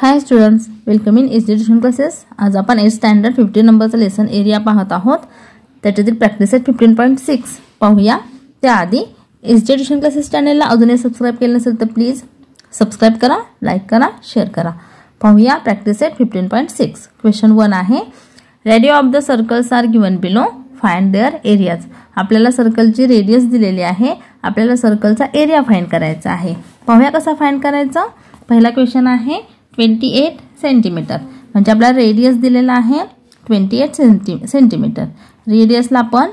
High students, welcome in SD tuition classes. आज आपण 8th standard 15 नंबरचा लेसन एरिया पाहत आहोत। त्याच्यातील प्रॅक्टिस सेट 15.6 पाहूया। त्याआधी एसडी ट्युशन क्लासेस चॅनलला अजूनही सबस्क्राइब केलं नसेल तर प्लीज सबस्क्राइब करा, लाईक करा, शेअर करा। पाहूया प्रॅक्टिस सेट 15.6। क्वेश्चन 1 आहे, radius of the circles are given below, find their areas. आपल्याला सर्कलची रेडियस दिलेली आहे, आपल्याला सर्कलचा एरिया फाइंड करायचा आहे। पाहूया कसा फाइंड करायचा। पहिला क्वेश्चन आहे 28 सेंटीमीटर, म्हणजे आपल्याला रेडियस दिलेला आहे 28 सेंटीमीटर। रेडियसला आपण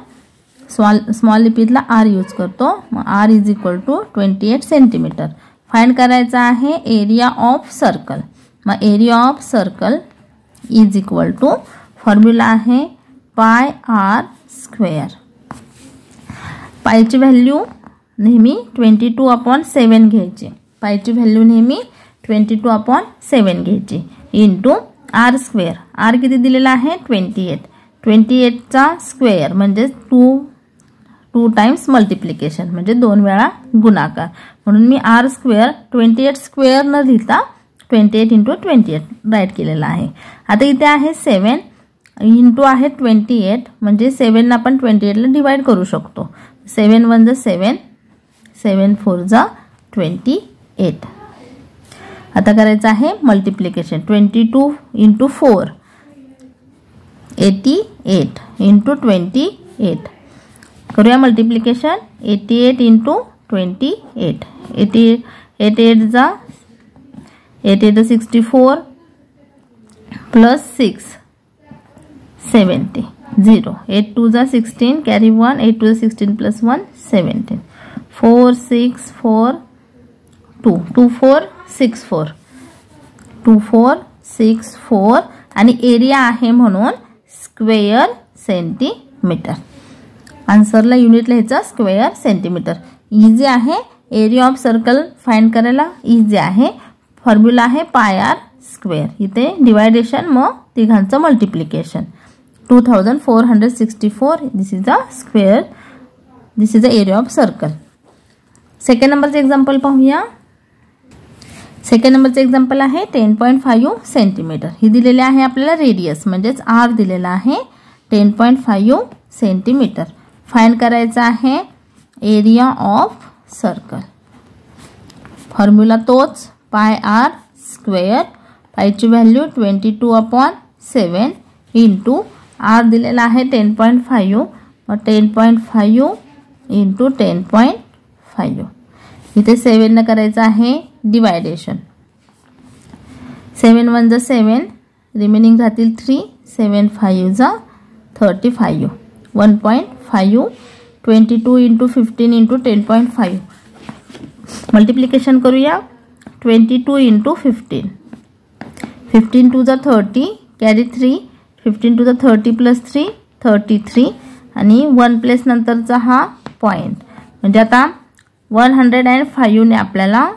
स्मॉल लिपीतला आर यूज करतो, मग r is equal to 28 centimetre. Find करायचा आहे एरिया ऑफ सर्कल। मग area of circle is equal to formula आहे पाय आर स्क्वेअर। पायची व्हॅल्यू नेहमी 22/7 घ्यायची। पायची व्हॅल्यू नेहमी 22/7 घ्यायची इंटू आर स्क्वेअर। आर किती दिलेला आहे 28। 28 चा स्क्वेअर म्हणजे 2 टाइम्स मल्टिप्लिकेशन म्हणजे 2 वेळा गुणाकार, म्हणून मी आर स्क्वेअर 28 स्क्वेअर न लिहिता 28 × 28 राईट केलेला आहे। आता इथे आहे 7 इंटू आहे 28, म्हणजे 7 ला आपण 28 ला डिवाइड करू शकतो। 7 × 1 = 7, 7 × 4 = 28। आता करायचं आहे मल्टिप्लिकेशन। 22 × 4 88 × 28 करूया मल्टिप्लिकेशन। 88 × 28 88 = 64 प्लस 6 70 0 8 2 = 16 कॅरी 1 8 2 = 16 प्लस 1 17 4 6 4 2 2 4 6 4 2 4 6 4 आणि एरिया आहे म्हणून स्क्वेअर सेंटीमीटर। आन्सरला युनिट लिहायचं स्क्वेअर सेंटीमीटर। इझी आहे, एरिया ऑफ सर्कल फाइंड करायला इझी आहे। फॉर्म्युला आहे पाय आर स्क्वेअर, इथे डिवायडेशन मग तिघांचं multiplication. 2464 this is the square, this is the area of circle. Second नंबरचे एक्झाम्पल पाहूया। सेकंड नंबरचे एक्झाम्पल आहे 10.5 सेंटीमीटर। ही दिलेली आहे आपल्याला रेडियस, म्हणजेच आर दिलेला आहे 10.5 सेंटीमीटर। फाइंड करायचा आहे एरिया ऑफ सर्कल। फॉर्म्युला तोच पाय आर स्क्वेअर। पायची व्हॅल्यू 22/7 इंटू आर दिलेला आहे 10.5, मग 10.5 इंटू 10.5। इथे 7 न करायचं आहे डिवायडेशन। 7 × 1 = 7, रिमेनिंग राहतील 3, 7 × 5 = 35 1.5 22 × 15 × 10.5 मल्टिप्लिकेशन करूया। 22 × 15 15 2 = 30 कॅरी 3 15 2 = 30 प्लस 3 33 आणि 1 प्लेस नंतरचा हा पॉइंट, म्हणजे आता 105 ने आपल्याला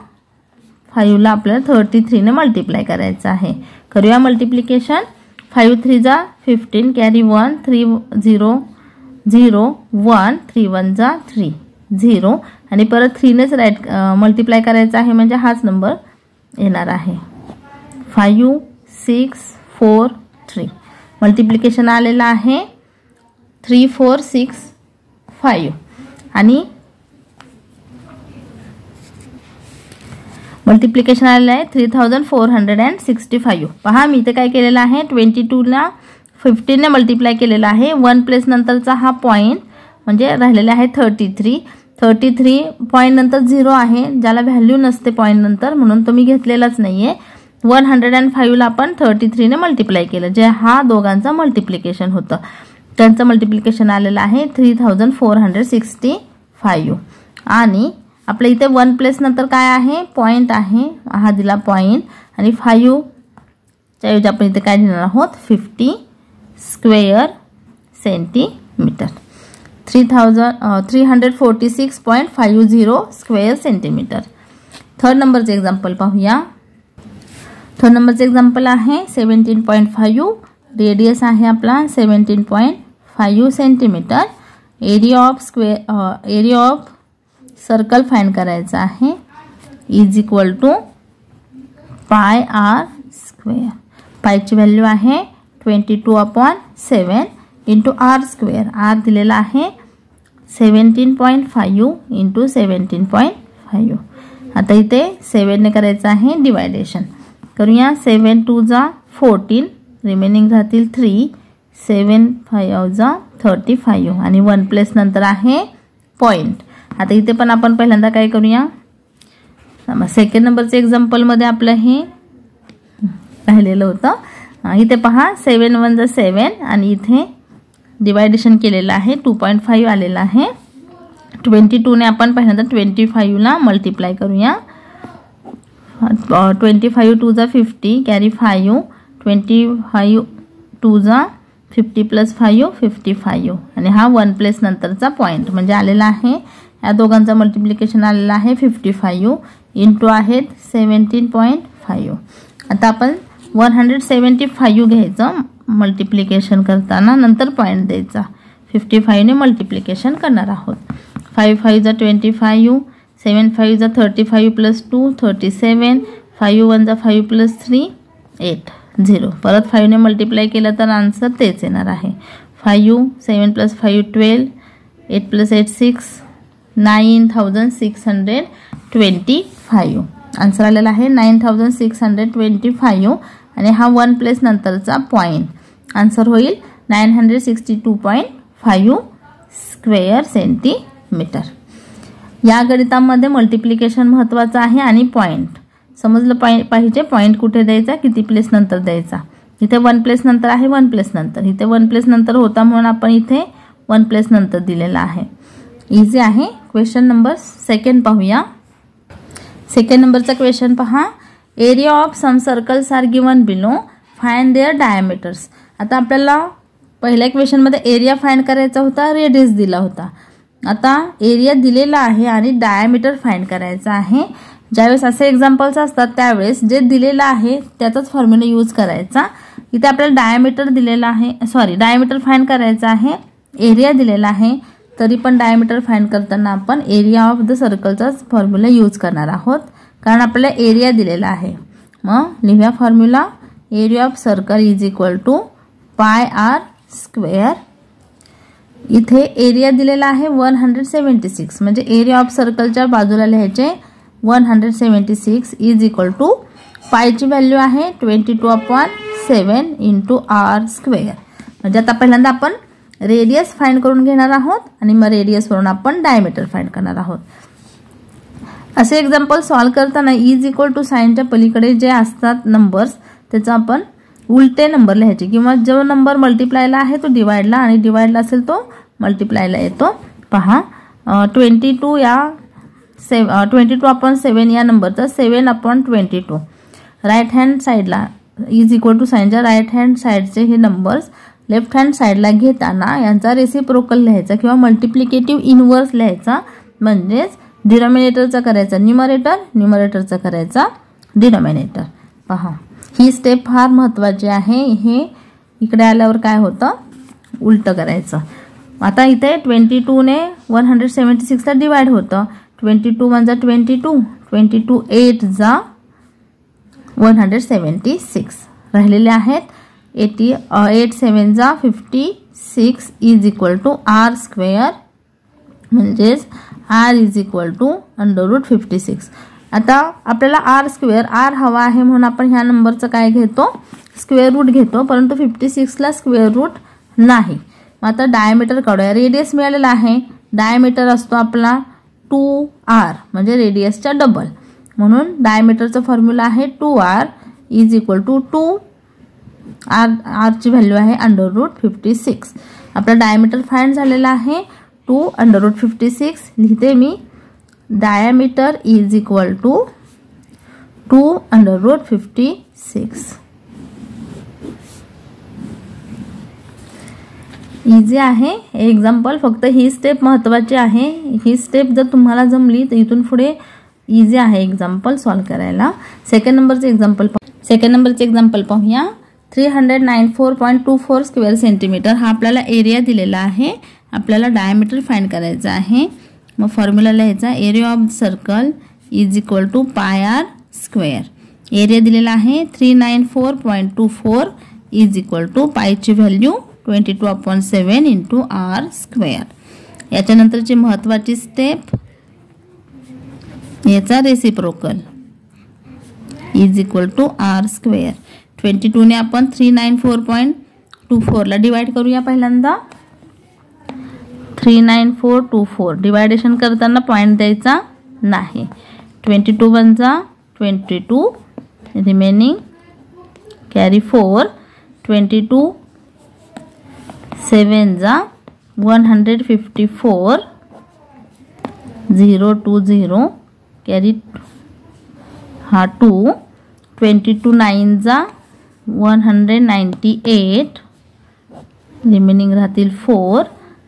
5 ला आपल्याला 33 ने मल्टिप्लाय करायचं आहे। करूया मल्टिप्लिकेशन। 5 3 = 15 कॅरी 1 3 0 0 1 3 1 = 3 0 आणि परत 3 नेच राईट मल्टिप्लाय करायचं आहे, म्हणजे हाच नंबर येणार आहे 5 6 4 3। मल्टिप्लिकेशन आलेला आहे 3 4 6 5 आणि मल्टिप्लिकेशन आलेलं आहे 3465। पहा मी इथे काय केलेलं आहे 22 ला 15 ने मल्टिप्लाय केलेला आहे। 1 प्लेस नंतरचा हा पॉइंट म्हणजे राहिलेला आहे 33 पॉइंट नंतर 0 आहे, ज्याला व्हॅल्यू नसते पॉइंट नंतर, म्हणून तो मी घेतलेलाच नाहीये। 105 ला आपण 33 ने मल्टिप्लाय केलं, जे हा दोघांचा मल्टिप्लिकेशन होतं, त्यांचं मल्टिप्लिकेशन आलेलं आहे 3465। आणि आपल्या इथे 1 प्लेस नंतर काय आहे पॉइंट आहे, हा दिला पॉइंट, आणि 5 च्या ऐवजी आपण इथे काय लिहिणार आहोत 50 square centimetre. 346.50 square centimetre. Third नंबरचे एक्झाम्पल पाहूया। थर्ड नंबरचे एक्झाम्पल आहे 17.5, रेडियस आहे आपला 17.5 centimetre. Area of circle find करायचा आहे is equal to pi r square. पायची व्हॅल्यू आहे 22/7 इंटू आर स्क्वेअर. आर दिलेला आहे 17.5 इंटू 17.5. आता इथे 7ने करायचं आहे डिवायडेशन. करूया. 7 2 जा 14, रिमेनिंग राहतील 3, 7 5 जा 35 आणि 1 प्लस नंतर आहे पॉईंट. आता इथे पण आपण पहिल्यांदा काय करूया. सेकंड नंबरचे एक्झाम्पलमध्ये आपलं हे राहिलेलं होतं. इथे पहा 7 1 जा 7 आणि इथे डिवायडेशन केलेलं आहे 2.5 आलेलं आहे. 22ने आपण पहिल्यांदा 25ला मल्टिप्लाय करूया. 25 2 जा 50 कॅरी 5, 25 2 जा 50 प्लस 5 55 आणि हा 1 प्लस नंतरचा पॉईंट म्हणजे आलेला आहे. या दोघांचा मल्टिप्लिकेशन आलेला आहे 55 इंटू आहेत 17.5. आता आपण 175 घ्यायचं मल्टिप्लिकेशन करताना, नंतर पॉईंट द्यायचा. 55ने मल्टिप्लिकेशन करणार आहोत. 5 5 जा 25, 7 5 जा 35 प्लस 2 37, 5 1 जा 5 प्लस 3 8 0. परत 5ने मल्टिप्लाय केलं तर आन्सर तेच येणार आहे. 5 7 प्लस 5 12, 8 प्लस 8 6, 9625. आन्सर आलेला आहे 9625 आणि हा 1 प्लस नंतरचा पॉईंट. आन्सर होईल 962.5 स्क्वेअर सेंटीमीटर. या गणितामध्ये मल्टिप्लिकेशन महत्त्वाचं आहे आणि पॉईंट समजलं पाहिजे. पॉईंट कुठे द्यायचा, किती प्लेस नंतर द्यायचा. इथे 1 प्लेस नंतर आहे 1 प्लेस नंतर, इथे 1 प्लेस नंतर होता म्हणून आपण इथे 1 प्लेस नंतर दिलेला आहे. इझी आहे. क्वेश्चन नंबर 2 पाहूया. सेकंड नंबरचा क्वेश्चन पहा. Area of some circles are given below, find their diameters. आता आपल्याला पहिल्या क्वेश्चनमध्ये एरिया फाइंड करायचा होता, रेडियस दिला होता. आता एरिया दिलेला आहे आणि डायमीटर फाइंड करायचा आहे. ज्यावेळेस असे एक्झाम्पल्स असतात त्यावेळेस जे दिलेलं आहे त्याचाच फॉर्म्युला यूज करायचा. इथे आपल्याला डायमीटर दिलेला आहे, डायमीटर फाइंड करायचा आहे. एरिया दिलेला आहे तरी पण डायमीटर फाइंड करताना आपण एरिया ऑफ द सर्कलचाच फॉर्म्युला यूज करणार आहोत, कारण आपल्याला एरिया दिलेला आहे. मग लिहूया formula. Area of circle is equal to pi r square. इथे एरिया दिलेला आहे 176, म्हणजे एरिया ऑफ सर्कलच्या बाजूला लिहायचे 176 इज इक्वल टू पायची व्हॅल्यू आहे 22/7 इंटू आर स्क्वेअर. म्हणजे आता पहिल्यांदा आपण रेडियस फाइंड करून घेणार आहोत आणि मग रेडियस वरून आपण डायमीटर फाइंड करणार आहोत. असे एक्झाम्पल सॉल्व करताना इज इक्वल टू साइनच्या पलीकडे जे असतात नंबर्स त्याचा आपण उलटे नंबर लिहायचे, किंवा जो नंबर मल्टिप्लायला आहे तो डिवाइडला आणि डिवाइडला असेल तो मल्टिप्लायला येतो. पहा 22/7 या नंबरचा 7/22 राईट हँड साईडला इज इक्वल टू साइनच्या राईट हँड साईडचे हे नंबर्स लेफ्ट हँड साईडला घेताना यांचा रेसिप्रोकल लिहायचा किंवा मल्टिप्लिकेटिव्ह इनवर्स लिहायचा. म्हणजेच डिनॉमिनेटरचा करायचा न्यूमरेटर, न्यूमरेटरचा करायचा डिनॉमिनेटर. पहा ही स्टेप फार महत्त्वाची आहे. हे इकडे आल्यावर काय होतं, उलटं करायचं. आता इथे 22ने 176ला डिवाइड होतं. 22 1 जा 22, 22 8 जा 176 राहिलेले आहेत. 8 7 जा 56 is equal to r square, म्हणजेच आर इज इक्वल टू √56. आता आपल्याला आर स्क्वेअर आर हवा आहे म्हणून आपण ह्या नंबरचं काय घेतो, स्क्वेअर रूट घेतो, परंतु 56ला स्क्वेअर रूट नाही. मग आता डायमीटर काढूया. रेडियस मिळालेला आहे, डायमीटर असतो आपला 2r म्हणजे रेडियसच्या डबल, म्हणून डायमीटरचा फॉर्म्युला आहे 2r इज इक्वल टू 2 आरची व्हॅल्यू आहे √56. आपला डायमीटर फाइंड झालेला आहे 2 √56. लिहिते मी diameter is equal to 2 √56. Easy आहे एक्झाम्पल. फक्त ही स्टेप महत्त्वाची आहे. ही स्टेप जर तुम्हाला जमली तर इथून पुढे इझी आहे एक्झाम्पल सॉल्व करायला. सेकंड नंबरचे एक्झाम्पल पाहूया. 394.24 स्क्वेअर सेंटीमीटर हा आपल्याला एरिया दिलेला आहे. आपल्याला डायमीटर फाइंड करायचा आहे. मग फॉर्म्युला लिहायचा area of circle is equal to pi r square. Area दिलेला आहे 394.24 इज इक्वल टू पायची व्हॅल्यू 22/7 इंटू आर स्क्वेअर. याच्यानंतरची महत्त्वाची स्टेप, याचा reciprocal is equal to r square. 22 ने आपण 394.24 ला डिवाइड करूया. पहिल्यांदा 39424 डिवायडेशन करताना पॉइंट द्यायचा नाही. 22 वन जा 22, रिमेनिंग कॅरी 4. 22 7 जा 154, 0 2 0 कॅरी हा 2. 22 9 जा 198, रिमेनिंग राहतील 4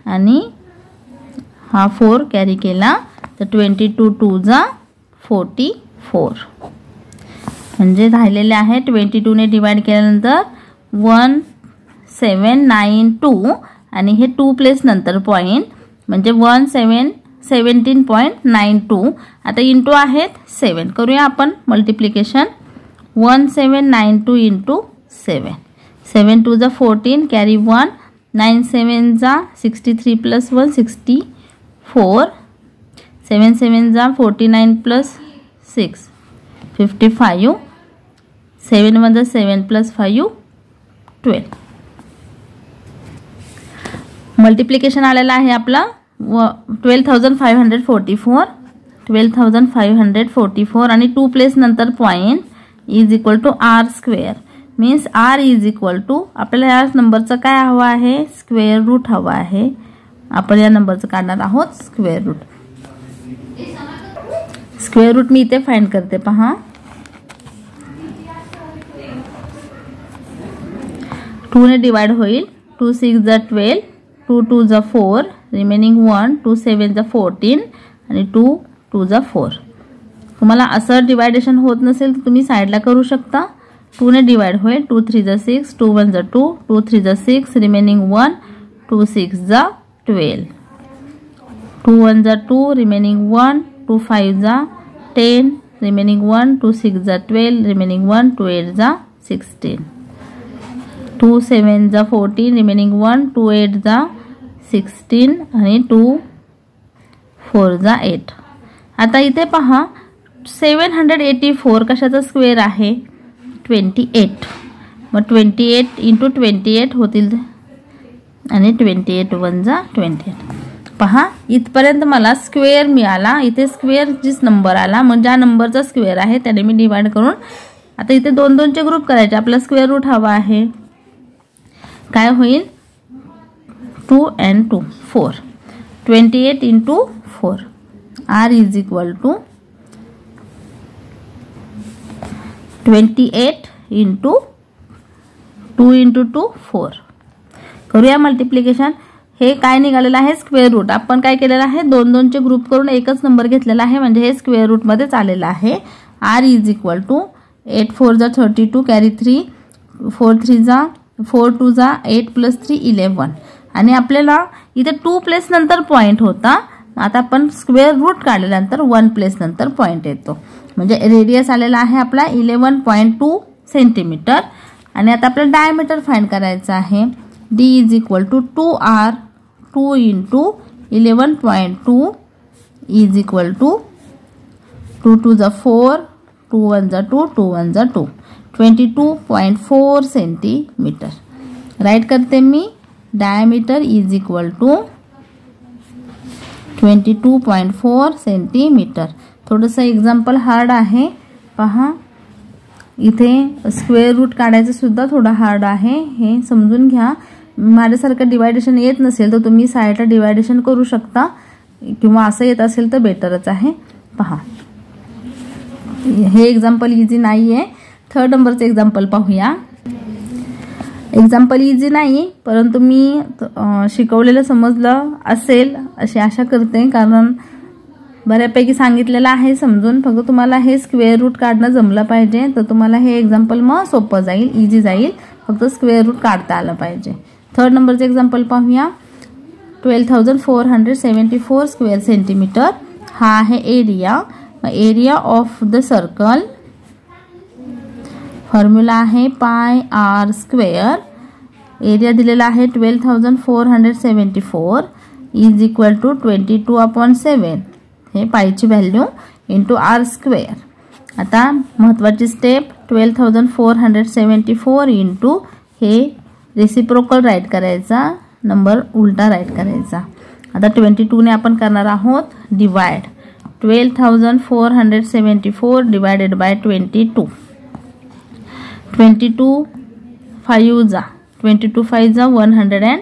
आणि हा 4 कॅरी केला तर 22 2 जा 44. म्हणजे राहिलेले आहे 22 ने डिवाइड केल्यानंतर 1792 आणि हे 2 प्लेस नंतर पॉइंट म्हणजे 1792. आता इंटू आहेत 7. करूया आपण मल्टिप्लिकेशन. 1792 इंटू 7. 7 2 जा 14 कॅरी 1. 9 7 जा 63 प्लस 1 64. 7 7 जा 49 प्लस 6 55. 7 1 जा 7 प्लस 5 12. मल्टिप्लिकेशन आलेला आहे आपला 12,544. 12,544 आणि 2 प्लेस नंतर point is equal to r square. Means r is equal to आपल्याला या नंबरचं काय हवं आहे, स्क्वेअर रूट हवं आहे. आपण या नंबरचं काढणार आहोत स्क्वेअर रूट. स्क्वेअर रूट मी इथे फाइंड करते पहा. 2 ने डिवाइड होईल. 2 6 जा 12, 2 2 जा 4, रिमेनिंग 1. 2 7 जा 14 आणि 2 2 जा 4. तुम्हाला असं डिवायडेशन होत नसेल तर तुम्ही साइडला करू शकता. 2 ने डिवाइड होईल. 2 3 जा 6, 2 1 जा 2, 2 3 जा 6, रिमेनिंग 1. 2 6 जा 12, 2 1 जा 2, रिमेनिंग 1. 2 5 जा 10, रिमेनिंग 1. 2 6 जा 12, रिमेनिंग 1. 2 8 जा 16. 2 7 जा 14, रिमेनिंग 1. 2 8 जा 16 आणि 2 4 जा 8. आता इथे पहा 784 कशाचा स्क्वेअर आहे, 28. मग 28 इंटू 28 होतील आणि 28 1 जा 28. पहा इथपर्यंत मला स्क्वेअर मिळाला. इथे स्क्वेअर जिस नंबर आला मग ज्या नंबरचा स्क्वेअर आहे त्याने मी डिवाइड करून आता इथे 2 2 चे ग्रुप करायचे. आपला स्क्वेअर रूट हवा आहे. काय होईल 2 and 2 4. 28 into 4 r is equal to 28 into 2 into 2 4. करूया मल्टिप्लिकेशन. हे काय निघालेलं आहे, स्क्वेअर रूट. आपण काय केलेलं आहे 2 2 चे ग्रुप करून एकच नंबर घेतलेला आहे म्हणजे हे स्क्वेअर रूट मध्ये आलेलं आहे. आर इज इक्वल टू 8 4 जा 32 कॅरी 3, 4 3 जा 4 2 जा 8 प्लस 3 11. आणि आपल्याला इथे 2 प्लेस नंतर पॉइंट होता. आता आपण स्क्वेअर रूट काढल्यानंतर 1 प्लेस नंतर पॉइंट येतो. म्हणजे रेडियस आलेला आहे आपला 11.2 सेंटीमीटर. आणि आता आपल्याला डायमीटर फाइंड करायचं आहे. D is equal to 2r 2 into 11.2 is equal to 2 2 जा 4, 2 1 जा 2, 2 1 जा 2, 22.4 सेंटीमीटर. राइट करते मी. Diameter is equal to 22.4 centimetre. थोडंसं एक्झाम्पल हार्ड आहे पहा. इथे स्क्वेअर रूट काढायचं सुद्धा थोडं हार्ड आहे, हे समजून घ्या. माझ्यासारखं डिवायडेशन येत नसेल तर तुम्ही साईडला डिवायडेशन करू शकता किंवा असं येत असेल तर बेटरच आहे. पहा हे एक्झाम्पल इझी नाही आहे. 3rd नंबरचं एक्झाम्पल पाहूया. एक्झाम्पल इझी नाही परंतु मी शिकवलेलं समजलं असेल अशी आशा करते, कारण बऱ्यापैकी सांगितलेलं आहे समजून. फक्त तुम्हाला हे स्क्वेअर रूट काढणं जमलं पाहिजे तर तुम्हाला हे एक्झाम्पल मग सोपं जाईल, इझी जाईल. फक्त स्क्वेअर रूट काढता आलं पाहिजे. 3rd नंबरचं एक्झाम्पल पाहूया. 12,474 स्क्वेअर सेंटीमीटर हा आहे area. Area of the circle formula आहे पाय आर स्क्वेअर. एरिया दिलेला आहे 12,474 इज इक्वल टू 22/7. हे पायची व्हॅल्यू इंटू आर स्क्वेअर. आता महत्त्वाची स्टेप 12,474 इंटू हे रेसिप्रोकल राईट करायचा, नंबर उलटा राईट करायचा. आता 22 ने आपण करणार आहोत डिवाइड. 12,474 divided by 22. 22 5 जा 22 5 जा 110.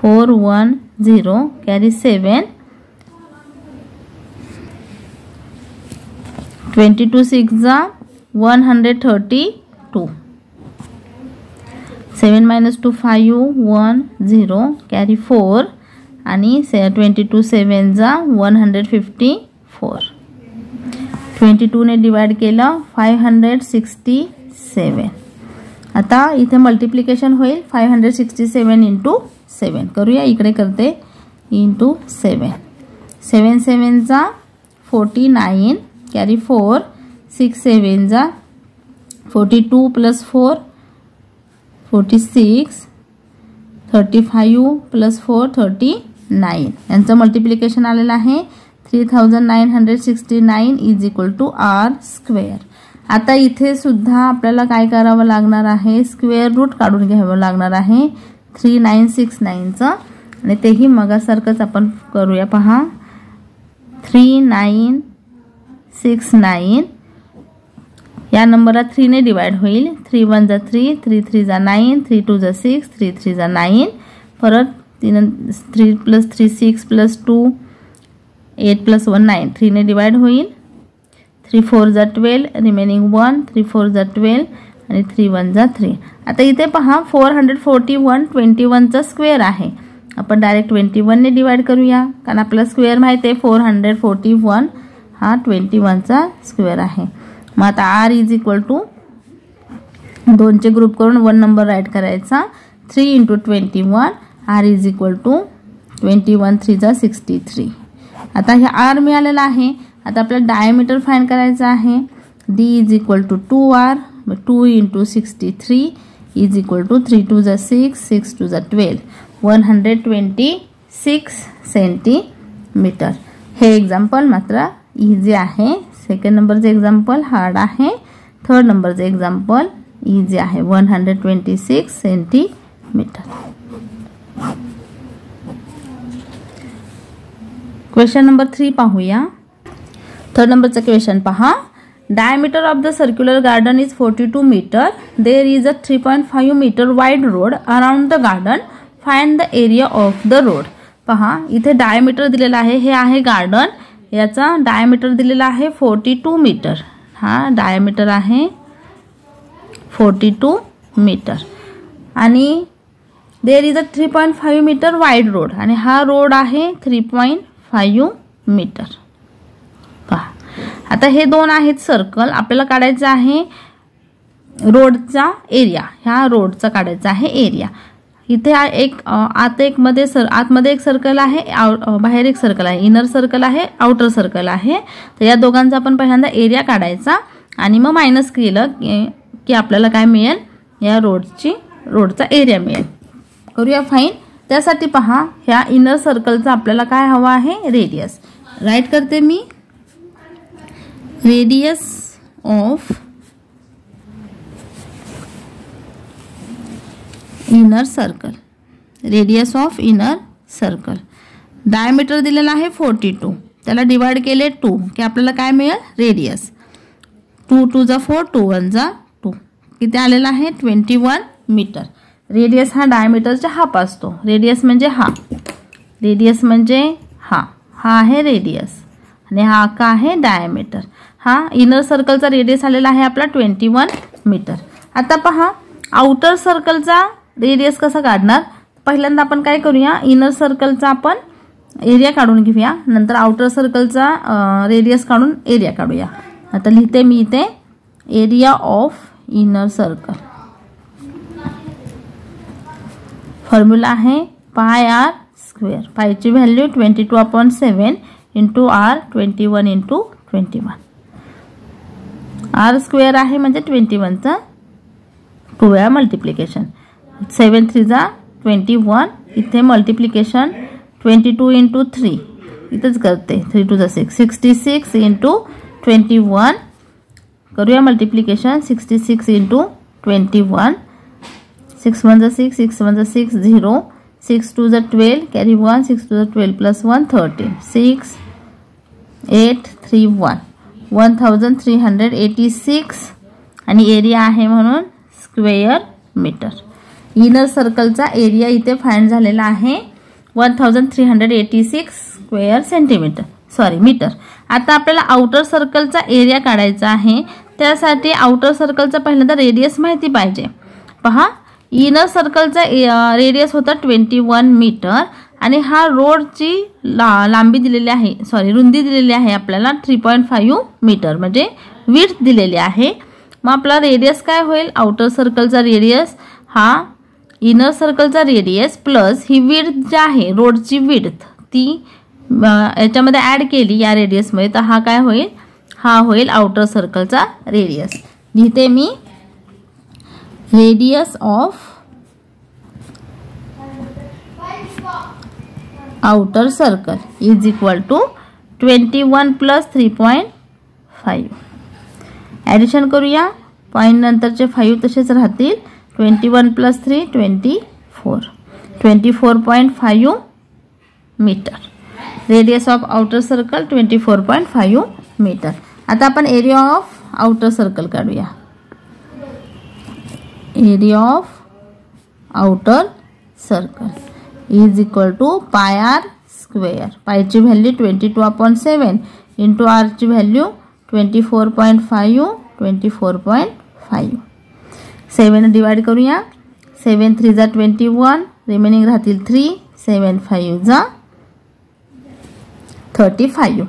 410 कॅरी 7. 22 6 जा 132. 7 - 2 5 1 0 कॅरी 4 आणि 22 7 जा 154. 22 ने डिवाइड केलं 567. आता इथे मल्टिप्लिकेशन होईल 567 इंटू 7. करूया, इकडे करते इंटू 7. 7 7 जा 49 कॅरी 4. 6 7 जा 42 + 4 46. 35 + 4 39. यांचं मल्टिप्लिकेशन आलेलं आहे 3969 is equal to r square. आता इथे सुद्धा आपल्याला काय करावं लागणार आहे, स्क्वेअर रूट काढून घ्यावं लागणार आहे 3969चं. आणि तेही मगासारखंच आपण करूया. पहा 3969 या नंबरला 3 ने डिवाइड होईल. 3 1 जा 3, 3 3 जा 9, 3 2 जा 6, 3 3 जा 9. परत 3 + 3 6 + 2 8 + 1 9. 3 ने डिवाइड होईल. 3 4 जा 12 रिमेनिंग 1. 3 4 जा 12 आणि 3 1 जा 3. आता इथे पहा 441 21चा स्क्वेअर आहे. आपण डायरेक्ट 21 ने डिवाइड करूया, कारण आपल्याला स्क्वेअर माहिती आहे 441 हा 21चा स्क्वेअर आहे. मग आता आर इज इक्वल टू 2चे ग्रुप करून 1 नंबर राईट करायचा. 3 × 21 आर इज इक्वल टू 21 3 जा 63. आता हे आर मिळालेला आहे. आता आपल्याला डायमीटर फाइंड करायचा आहे. D is equal to 2r. 2 × 63 is equal to 3 2 जा 6, 6 2 जा 12. 126 सेंटीमीटर. हे एक्झाम्पल मात्र इझी आहे. सेकंड नंबरचे एक्झाम्पल हार्ड आहे. थर्ड नंबरचे एक्झाम्पल इझी आहे. 126 सेंटीमीटर. क्वेश्चन नंबर 3 पाहूया. थर्ड नंबरचा क्वेश्चन पहा. Diameter of the circular garden is 42 metre. There is a 3.5 metre wide road around the garden. Find the area of the road. पहा इथे diameter दिलेला आहे. हे आहे गार्डन. याचा डायमीटर दिलेला आहे 42 मीटर. हा डायमीटर आहे 42 मीटर. आणि there is a 3.5 metre wide road. आणि हा रोड आहे 3.5 मीटर. पहा आता हे दोन आहेत सर्कल. आपल्याला काढायचं आहे रोडचा एरिया. ह्या रोडचा काढायचा आहे एरिया. इथे एक आतमध्ये एक सर्कल आहे, बाहेर एक सर्कल आहे. इनर सर्कल आहे, आउटर सर्कल आहे. तर या दोघांचा आपण पहिल्यांदा एरिया काढायचा आणि मग मायनस केलं की आपल्याला काय मिळेल, या रोडचा एरिया मिळेल. करूया फाईन. त्यासाठी पहा ह्या इनर सर्कलचा आपल्याला काय हवा आहे, रेडियस. राईट करते मी. Radius of inner circle. Radius of inner circle. Diameter दिलेला आहे 42. त्याला डिवाइड केले 2 की आपल्याला काय मिळेल, रेडियस. 2 2 जा 4, 2 1 जा 2. किती आलेला आहे, 21 मीटर. रेडियस हा डायमीटरचा हाफ असतो. रेडियस म्हणजे हा. रेडियस म्हणजे हा आहे रेडियस आणि हा का आहे डायमीटर. हा इनर सर्कलचा रेडियस आलेला आहे आपला 21 मीटर. आता पहा आउटर सर्कलचा रेडियस कसा काढणार. पहिल्यांदा आपण काय करूया, इनर सर्कलचा आपण एरिया काढून घेऊया. नंतर आउटर सर्कलचा रेडियस काढून एरिया काढूया. आता लिहिते मी इथे area of inner circle. Formula आहे पाय आर स्क्वेअर. पायची value 22/7 into r 21 into 21. R square आहे म्हणजे 21चं 2 वेळा मल्टिप्लिकेशन. 7 3 जा 21. इथे मल्टिप्लिकेशन 22 इंटू 3 इथंच करते. 3 2 जा 6 66 इंटू 21. करूया मल्टिप्लिकेशन. 66 इंटू 21. 6 1 जा 6 6 1 जा 6 0. 6 2 जा 12 कॅरी 1. 6 2 जा 12 प्लस 1 13. 6 8 3 1. 1386 आणि एरिया आहे म्हणून स्क्वेअर मीटर. इनर सर्कलचा एरिया इथे फाइंड झालेला आहे 1386 स्क्वेअर सेंटीमीटर मीटर. आता आपल्याला आउटर सर्कलचा एरिया काढायचा आहे. त्यासाठी आउटर सर्कलचा पहिल्यांदा रेडियस माहिती पाहिजे. पहा, इनर सर्कलचा रेडियस होता 21 मीटर आणि हा रोडची लांबी दिलेली आहे, रुंदी दिलेली आहे आपल्याला 3.5 मीटर म्हणजे विड्थ दिलेली आहे. मग आपला रेडियस काय होईल? आउटर सर्कलचा रेडियस हा इनर सर्कलचा रेडियस प्लस ही विड्थ जी आहे रोडची विड्थ ती याच्यामध्ये ॲड केली या रेडियसमध्ये तर हा काय होईल? हा होईल आउटर सर्कलचा रेडियस. लिहिते मी radius of outer circle is equal to 21 plus 3.5. Addition करूया. पॉईंट नंतरचे 5 तसेच राहतील. 21 plus 3 24. 24.5 metre. Radius of outer circle 24.5 metre. आता आपण एरिया ऑफ आउटर सर्कल काढूया. Area of outer circle is equal to pi r square. पायची value 22/7 into आरची value 24.5. 7 divide करूया. 7 3 जा 21 रिमेनिंग राहतील 3. 7 5 जा 35.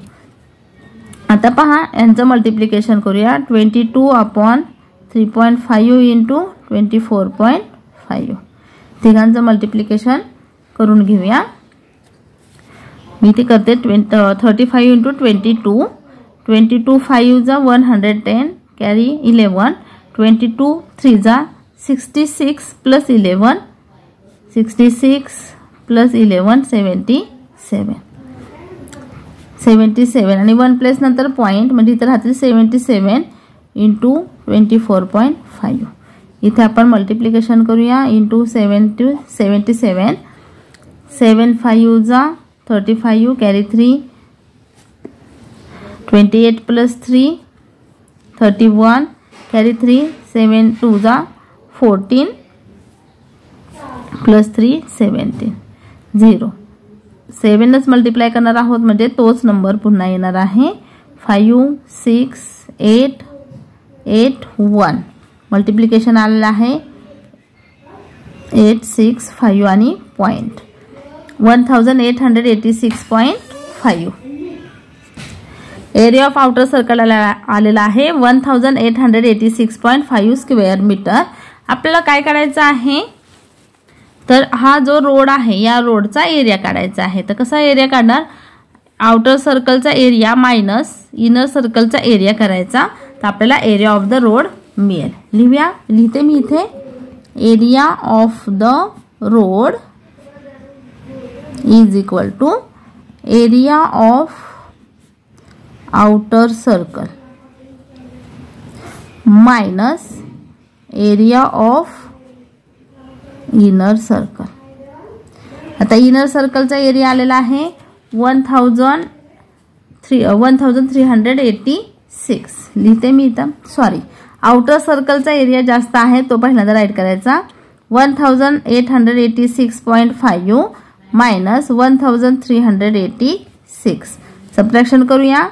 आता पहा यांचं मल्टिप्लिकेशन करूया. 22/3.5 इंटू 24.5. तिघांचं मल्टिप्लिकेशन करून घेऊया. मी ते करते. 35 इंटू 22. 22 5 जा 110 कॅरी 11. 22 3 जा 66 प्लस 11. 66 प्लस 11 77 आणि 1 प्लेस नंतर पॉईंट म्हणजे इथे राहतील 77 इंटू 24.5. इथे आपण मल्टिप्लिकेशन करूया. Into 7 to 77. 7 5 जा 35 कॅरी 3. 28 plus 3 31 carry 3. 7 2 जा 14 प्लस 3 17 0. 7च मल्टिप्लाय करणार आहोत म्हणजे तोच नंबर पुन्हा येणार आहे. 5 6 8 8 1. मल्टिप्लिकेशन आलेलं आहे 8 6 5 आणि point 1886.5. Area of outer circle आलेला आहे 1886.5 स्क्वेअर मीटर. आपल्याला काय काढायचं आहे तर हा जो रोड आहे या रोडचा एरिया काढायचा आहे. तर कसा एरिया काढणार? आउटर सर्कलचा एरिया मायनस इनर सर्कलचा एरिया करायचा तर आपल्याला एरिया ऑफ द रोड मिळेल. लिहूया. लिहिते मी इथे area of the road is equal to area of outer circle minus area of inner circle. आता इनर सर्कलचा एरिया आलेला आहे 1386. लिहिते मी इथं. आउटर सर्कलचा एरिया जास्त आहे तो पहिल्यांदा राईट करायचा. 1886.5 मायनस 1386. सबट्रॅक्शन करूया.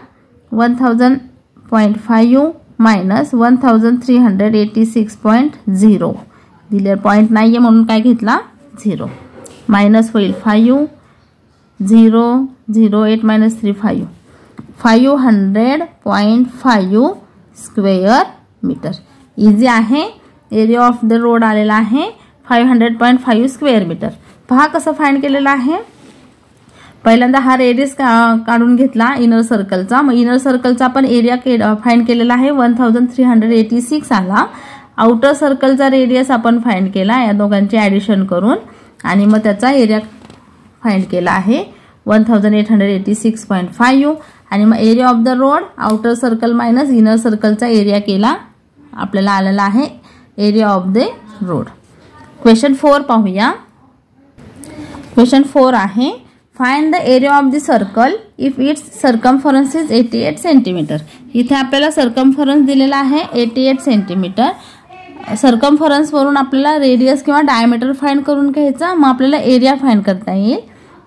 1000.5 मायनस 1386.0. दिलेला पॉईंट नाही आहे म्हणून काय घेतला 0. मायनस होईल 5 0 0 8 मायनस 3 5. 500.5 square metre. इझी आहे. एरिया ऑफ द रोड आलेला आहे 500.5 स्क्वेअर मीटर. पहा कसं फाइंड केलेलं आहे. पहिल्यांदा हा रेडियस काढून घेतला इनर सर्कलचा. मग इनर सर्कलचा आपण एरिया फाइंड केलेला आहे 1386 आला. आउटर सर्कलचा रेडियस आपण फाइंड केला या दोघांची ॲडिशन करून आणि मग त्याचा एरिया फाइंड केला आहे 1886.5 आणि मग area of the road outer circle minus inner सर्कलचा एरिया केला, आपल्याला आलेला आहे area of the road. Question 4 पाहूया. क्वेश्चन 4 आहे find the area of the circle if its circumference is 88 centimetre. इथे आपल्याला सर्कमफरन्स दिलेला आहे 88 सेंटीमीटर. सर्कमफरन्स वरून आपल्याला रेडियस किंवा डायमीटर फाइंड करून घ्यायचा, मग आपल्याला एरिया फाइंड करता येईल.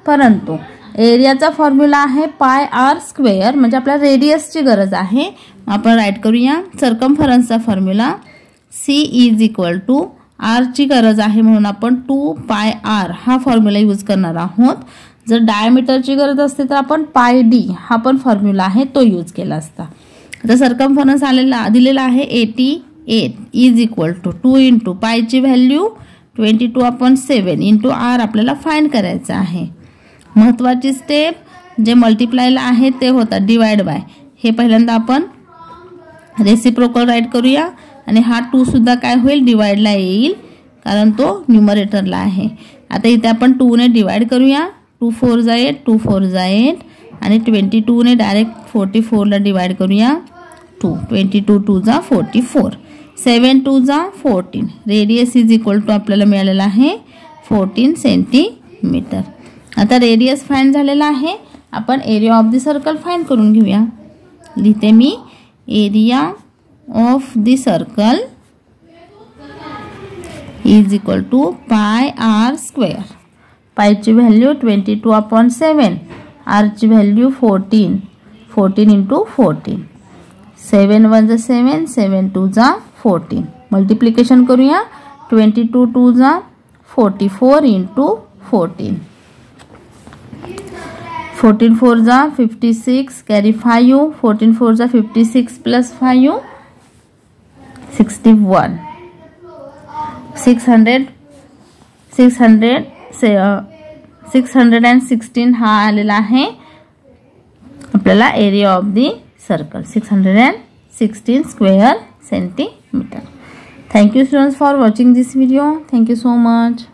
परंतु एरियाचा फॉर्म्युला आहे पाय आर स्क्वेअर, म्हणजे आपल्याला रेडियसची गरज आहे. आपण राईट करूया. सर्कमफरन्सचा formula C is equal to आरची गरज आहे म्हणून आपण 2 पाय आर हा फॉर्म्युला यूज करणार आहोत. जर डायमीटरची गरज असते तर आपण पाय डी हा पण फॉर्म्युला आहे तो यूज केला असता. आता सर्कमफरन्स दिलेला आहे 88 इज इक्वल टू 2 इंटू पायची व्हॅल्यू 22/7 इंटू आर आपल्याला फाइंड करायचं आहे. महत्त्वाची स्टेप जे मल्टिप्लायला आहे ते होतात डिवाइड बाय. हे पहिल्यांदा आपण रेसिप्रोकल राईट करूया आणि हा 2 सुद्धा काय होईल डिवाइडला येईल कारण तो न्यूमरेटरला आहे. आता इथे आपण 2 ने डिवाइड करूया. 2 4 जा 8 2 4 जा 8 आणि 22 ने डायरेक्ट 44 ला डिवाइड करूया. 2 22 2 जा 44 7 2 जा 14. रेडियस इज इक्वल टू आपल्याला मिळालेला आहे 14 सेंटीमीटर. आता रेडियस फाइंड झालेला आहे. आपण area of the circle find करून घेऊया. लिहिते मी area of the circle is equal to pi r square. पायची व्हॅल्यू 22/7, आरची व्हॅल्यू 14 इंटू 14. 7 1 जा 7 7 2 जा 14. मल्टिप्लिकेशन करूया. 22 2 जा 44 इंटू 14. 14 4 जा 56 कॅरी 5. 14 4 जा 56 प्लस 5 61. 616 हा आलेला आहे आपल्याला area of the circle 616 square centimetre. Thank you students for watching this video. Thank you so much.